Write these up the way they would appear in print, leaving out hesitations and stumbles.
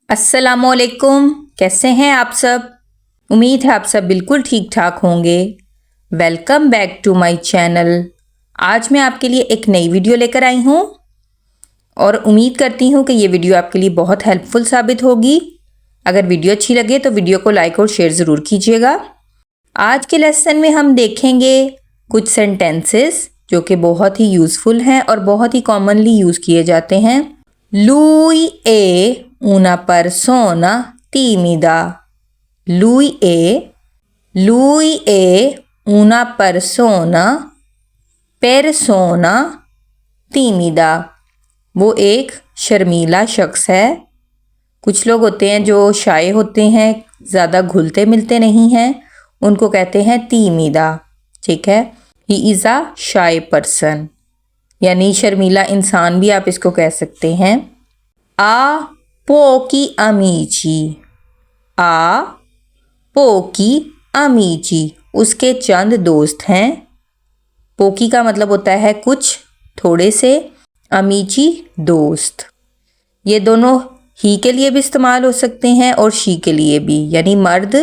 अस्सलामुअलैकुम, कैसे हैं आप सब। उम्मीद है आप सब बिल्कुल ठीक ठाक होंगे। Welcome back to my channel. आज मैं आपके लिए एक नई वीडियो लेकर आई हूँ और उम्मीद करती हूँ कि ये वीडियो आपके लिए बहुत हेल्पफुल साबित होगी। अगर वीडियो अच्छी लगे तो वीडियो को लाइक और शेयर ज़रूर कीजिएगा। आज के लेसन में हम देखेंगे कुछ सेंटेंसेस जो कि बहुत ही यूज़फुल हैं और बहुत ही कॉमनली यूज़ किए जाते हैं। Lui è una persona timida. Lui è una persona timida. वो एक शर्मीला शख्स है। कुछ लोग होते हैं जो शाय होते हैं, ज़्यादा घुलते मिलते नहीं हैं, उनको कहते हैं तीमिदा। ठीक है, he is a shy person, यानी शर्मीला इंसान भी आप इसको कह सकते हैं। आ पोकी अमीची, आ पोकी अमीची, उसके चंद दोस्त हैं। पोकी का मतलब होता है कुछ, थोड़े से, अमीची दोस्त। ये दोनों ही के लिए भी इस्तेमाल हो सकते हैं और शी के लिए भी, यानी मर्द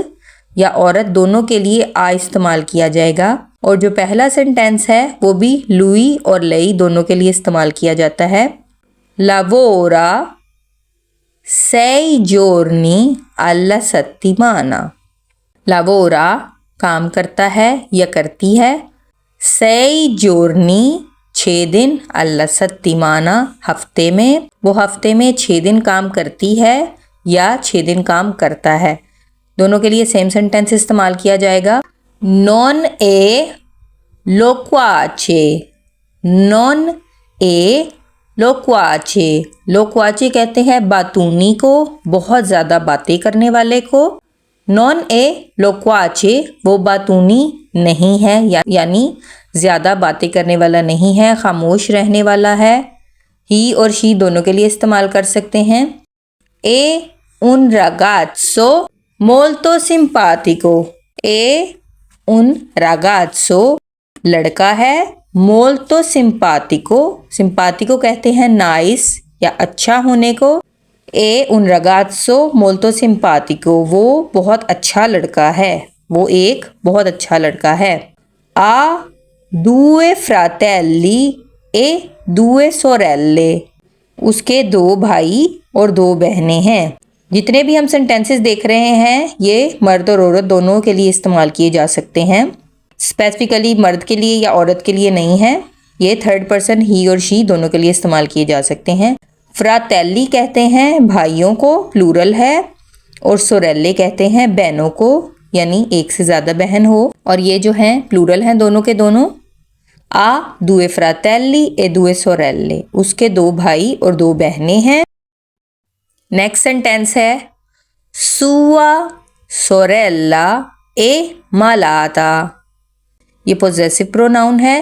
या औरत दोनों के लिए आ इस्तेमाल किया जाएगा। और जो पहला सेंटेंस है वो भी लुई और लई दोनों के लिए इस्तेमाल किया जाता है। lavora 6 giorni alla settimana। lavora काम करता है या करती है, 6 giorni 6 दिन, alla settimana हफ्ते में, वो हफ्ते में 6 दिन काम करती है या 6 दिन काम करता है। दोनों के लिए सेम सेंटेंस इस्तेमाल किया जाएगा। non è loquace, non è loquace। loquace कहते हैं बातूनी को, बहुत ज़्यादा बातें करने वाले को। non è loquace वो बातूनी नहीं है, यानी ज़्यादा बातें करने वाला नहीं है, खामोश रहने वाला है। ही और शी दोनों के लिए इस्तेमाल कर सकते हैं। è un ragazzo molto simpatico। è un ragazzo लड़का है, molto simpatico, simpatico कहते हैं नाइस या अच्छा होने को। è un ragazzo molto simpatico वो बहुत अच्छा लड़का है, वो एक बहुत अच्छा लड़का है। ha 2 fratelli e 2 sorelle, उसके 2 भाई और 2 बहनें हैं। जितने भी हम सेंटेंसेस देख रहे हैं ये मर्द और औरत दोनों के लिए इस्तेमाल किए जा सकते हैं, स्पेसिफिकली मर्द के लिए या औरत के लिए नहीं है। ये थर्ड पर्सन ही और शी दोनों के लिए इस्तेमाल किए जा सकते हैं। फ्रातेली कहते हैं भाइयों को, प्लूरल है, और सोरेले कहते हैं बहनों को, यानी एक से ज़्यादा बहन हो, और ये जो हैं प्लूरल हैं दोनों के दोनों। आ 2 fratelli e 2 sorelle, उसके 2 भाई और 2 बहनें हैं। नेक्स्ट सेंटेंस है sua sorella è malata। ये पोजेसिव प्रोनाउन है।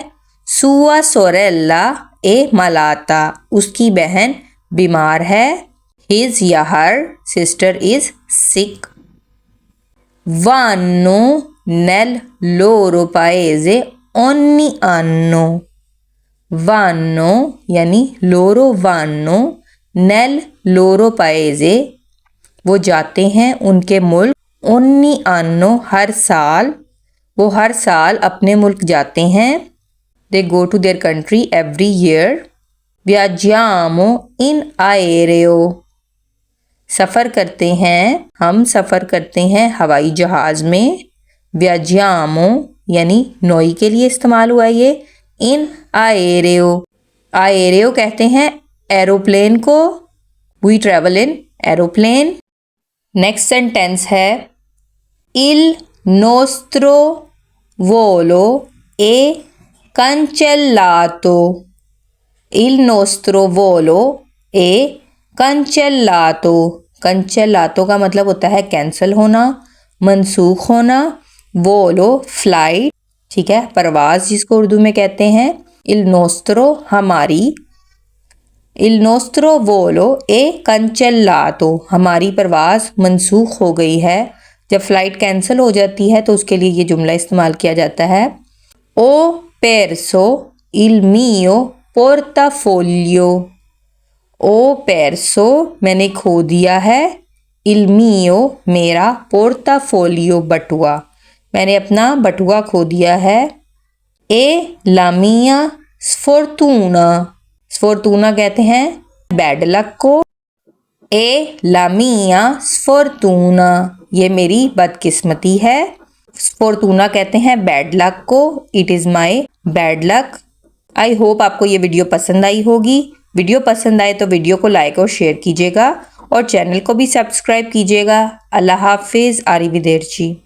sua sorella è malata, उसकी बहन बीमार है। his या her sister is sick। vanno nel loro paese ogni anno। vanno यानी loro vanno nel loro paese वो जाते हैं उनके मुल्क, ogni anno हर साल, वो हर साल अपने मुल्क जाते हैं। they go to their country every year। viaggiamo in aereo, सफ़र करते हैं, हम सफ़र करते हैं हवाई जहाज़ में। viaggiamo यानी नोई के लिए इस्तेमाल हुआ ये। in aereo, aereo कहते हैं एरोप्लेन को। we travel in aeroplane। Next sentence है il nostro volo è cancellato। il nostro volo è cancellato। cancellato का मतलब होता है कैंसिल होना, मनसूख होना। volo फ्लाइट, ठीक है, परवाज़ जिसको उर्दू में कहते हैं। il nostro हमारी, il nostro volo è cancellato हमारी परवाज़ मनसूख हो गई है। जब फ़्लाइट कैंसिल हो जाती है तो उसके लिए ये जुमला इस्तेमाल किया जाता है। ho perso il mio portafoglio। ओ perso मैंने खो दिया है il mio मेरा portafolio बटुआ, मैंने अपना बटुआ खो दिया है। e la mia sfortuna, sfortuna कहते हैं बैड लक को। e la mia sfortuna ये मेरी बदकिस्मती है। स्फोर्तूना कहते हैं बैड लक को, it is my bad luck. I hope आपको ये वीडियो पसंद आई होगी। वीडियो पसंद आए तो वीडियो को लाइक और शेयर कीजिएगा और चैनल को भी सब्सक्राइब कीजिएगा। अल्लाह हाफिज़। आरिविदेरची।